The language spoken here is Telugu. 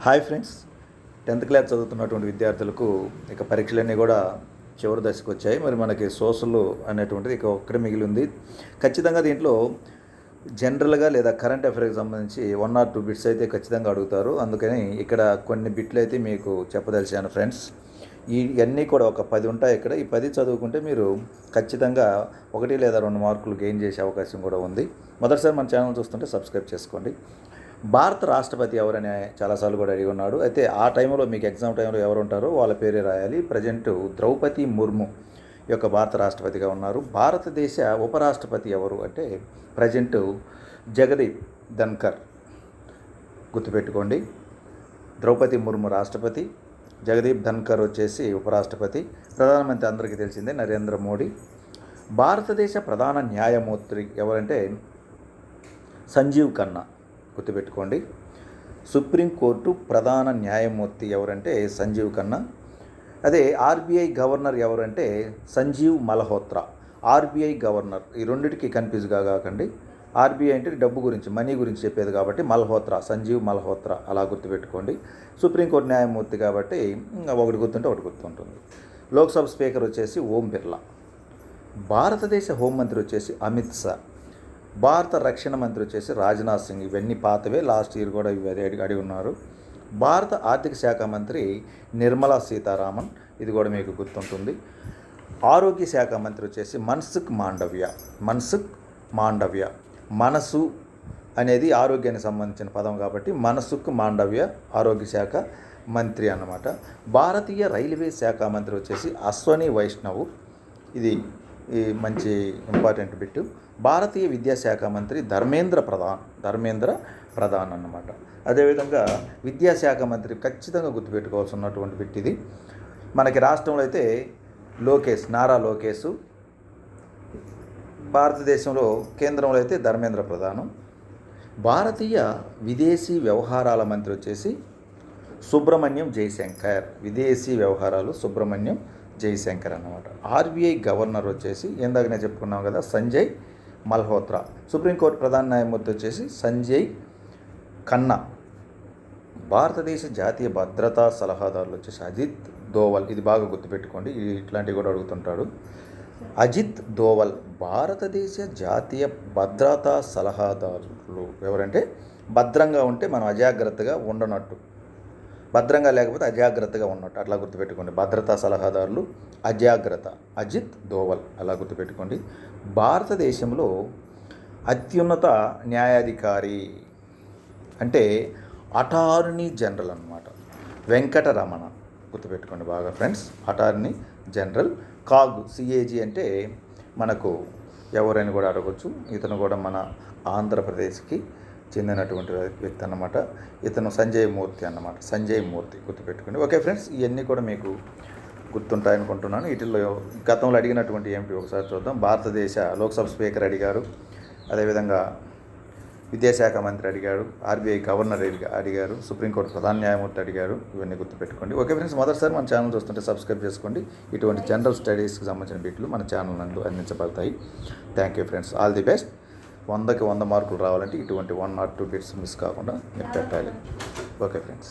హాయ్ ఫ్రెండ్స్, 10th క్లాస్ చదువుతున్నటువంటి విద్యార్థులకు ఇక పరీక్షలన్నీ కూడా చివరి దశకు వచ్చాయి. మరి మనకి సోషల్ అనేటువంటిది ఇక ఒక్కడే మిగిలి ఉంది. ఖచ్చితంగా దీంట్లో జనరల్గా లేదా కరెంట్ అఫైర్కి సంబంధించి 1 or 2 బిట్స్ అయితే ఖచ్చితంగా అడుగుతారు. అందుకని ఇక్కడ కొన్ని బిట్లు అయితే మీకు చెప్పదలిచాను ఫ్రెండ్స్. ఇవన్నీ కూడా ఒక 10 ఉంటాయి ఇక్కడ. ఈ 10 చదువుకుంటే మీరు ఖచ్చితంగా 1 లేదా 2 మార్కులు గెయిన్ చేసే అవకాశం కూడా ఉంది. మొదటిసారి మన ఛానల్ చూస్తుంటే సబ్స్క్రైబ్ చేసుకోండి. భారత రాష్ట్రపతి ఎవరని చాలాసార్లు కూడా అడిగి ఉన్నాడు. అయితే ఆ టైంలో మీకు ఎగ్జామ్ టైంలో ఎవరు ఉంటారో వాళ్ళ పేరే రాయాలి. ప్రజెంట్ ద్రౌపది ముర్ము యొక్క భారత రాష్ట్రపతిగా ఉన్నారు. భారతదేశ ఉపరాష్ట్రపతి ఎవరు అంటే ప్రజెంట్ జగదీప్ ధన్కర్. గుర్తుపెట్టుకోండి, ద్రౌపది ముర్ము రాష్ట్రపతి, జగదీప్ ధన్కర్ వచ్చేసి ఉపరాష్ట్రపతి. ప్రధానమంత్రి అందరికీ తెలిసిందే నరేంద్ర మోడీ. భారతదేశ ప్రధాన న్యాయమూర్తి ఎవరంటే సంజీవ్ ఖన్నా. గుర్తుపెట్టుకోండి, సుప్రీంకోర్టు ప్రధాన న్యాయమూర్తి ఎవరంటే సంజీవ్ ఖన్నా. అదే ఆర్బీఐ గవర్నర్ ఎవరంటే సంజీవ్ మల్హోత్రా. ఆర్బీఐ గవర్నర్, ఈ రెండింటికి కన్ఫ్యూజ్గా కాకండి. ఆర్బీఐ అంటే డబ్బు గురించి, మనీ గురించి చెప్పేది కాబట్టి మల్హోత్రా, సంజీవ్ మల్హోత్రా అలా గుర్తుపెట్టుకోండి. సుప్రీంకోర్టు న్యాయమూర్తి కాబట్టి ఒకటి గుర్తుంటే ఒకటి గుర్తుంటుంది. లోక్సభ స్పీకర్ వచ్చేసి ఓం బిర్లా. భారతదేశ హోంమంత్రి వచ్చేసి అమిత్ షా. భారత రక్షణ మంత్రి వచ్చేసి రాజ్నాథ్ సింగ్. ఇవన్నీ పాతవే, లాస్ట్ ఇయర్ కూడా ఇవి అడిగి ఉన్నారు. భారత ఆర్థిక శాఖ మంత్రి నిర్మలా సీతారామన్, ఇది కూడా మీకు గుర్తుంటుంది. ఆరోగ్య శాఖ మంత్రి వచ్చేసి మన్సుఖ్ మాండవ్య. మనసు అనేది ఆరోగ్యానికి సంబంధించిన పదం కాబట్టి మన్సుఖ్ మాండవ్య ఆరోగ్య శాఖ మంత్రి అన్నమాట. భారతీయ రైల్వే శాఖ మంత్రి వచ్చేసి అశ్వని వైష్ణవ్. ఇది ఈ మంచి ఇంపార్టెంట్ బిట్టు. భారతీయ విద్యాశాఖ మంత్రి ధర్మేంద్ర ప్రధాన్ అన్నమాట. అదేవిధంగా విద్యాశాఖ మంత్రి ఖచ్చితంగా గుర్తుపెట్టుకోవాల్సినటువంటి బిట్ ఇది. మనకి రాష్ట్రంలో అయితే నారా లోకేష్. భారతదేశంలో కేంద్రంలో అయితే ధర్మేంద్ర ప్రధాన్. భారతీయ విదేశీ వ్యవహారాల మంత్రి వచ్చేసి సుబ్రహ్మణ్యం జైశంకర్. విదేశీ వ్యవహారాలు సుబ్రహ్మణ్యం జైశంకర్ అన్నమాట. ఆర్బీఐ గవర్నర్ వచ్చేసి ఇందాకనే చెప్పుకున్నాం కదా, సంజయ్ మల్హోత్రా. సుప్రీంకోర్టు ప్రధాన న్యాయమూర్తి వచ్చేసి సంజయ్ ఖన్నా. భారతదేశ జాతీయ భద్రతా సలహాదారులు వచ్చేసి అజిత్ దోవల్. ఇది బాగా గుర్తుపెట్టుకోండి, ఇట్లాంటివి కూడా అడుగుతుంటాడు. అజిత్ దోవల్ భారతదేశ జాతీయ భద్రతా సలహాదారులు ఎవరంటే భద్రంగా ఉంటే మనం అజాగ్రత్తగా ఉండనట్టు, భద్రంగా లేకపోతే అజాగ్రత్తగా ఉన్నట్టు అట్లా గుర్తుపెట్టుకోండి. భద్రతా సలహాదారులు అజాగ్రత్త, అజిత్ దోవల్ అలా గుర్తుపెట్టుకోండి. భారతదేశంలో అత్యున్నత న్యాయాధికారి అంటే అటార్నీ జనరల్ అన్నమాట, వెంకటరమణ. గుర్తుపెట్టుకోండి బాగా ఫ్రెండ్స్, అటార్నీ జనరల్. CAG అంటే మనకు ఎవరైనా కూడా అడగవచ్చు. ఇతను కూడా మన ఆంధ్రప్రదేశ్కి చెందినటువంటి వ్యక్తి అన్నమాట. ఇతను సంజయ్ మూర్తి గుర్తుపెట్టుకోండి. ఓకే ఫ్రెండ్స్, ఇవన్నీ కూడా మీకు గుర్తుంటాయనుకుంటున్నాను. వీటిల్లో గతంలో అడిగినటువంటి ఏమిటి ఒకసారి చూద్దాం. భారతదేశ లోక్సభ స్పీకర్ అడిగారు, అదేవిధంగా విద్యాశాఖ మంత్రి అడిగాడు, ఆర్బీఐ గవర్నర్ అడిగారు, సుప్రీంకోర్టు ప్రధాన న్యాయమూర్తి అడిగారు. ఇవన్నీ గుర్తుపెట్టుకోండి. ఓకే ఫ్రెండ్స్, మొదటిసారి మన ఛానల్ చూస్తుంటే సబ్స్క్రైబ్ చేసుకోండి. ఇటువంటి జనరల్ స్టడీస్కి సంబంధించిన బిట్లు మన ఛానల్ నందు అందించబడతాయి. Thank you friends, all the best. 100కి 100 మార్కులు రావాలంటే ఇటువంటి 1 or 2 బిట్స్ మిస్ కాకుండా మీరు పెట్టాలి. Okay friends.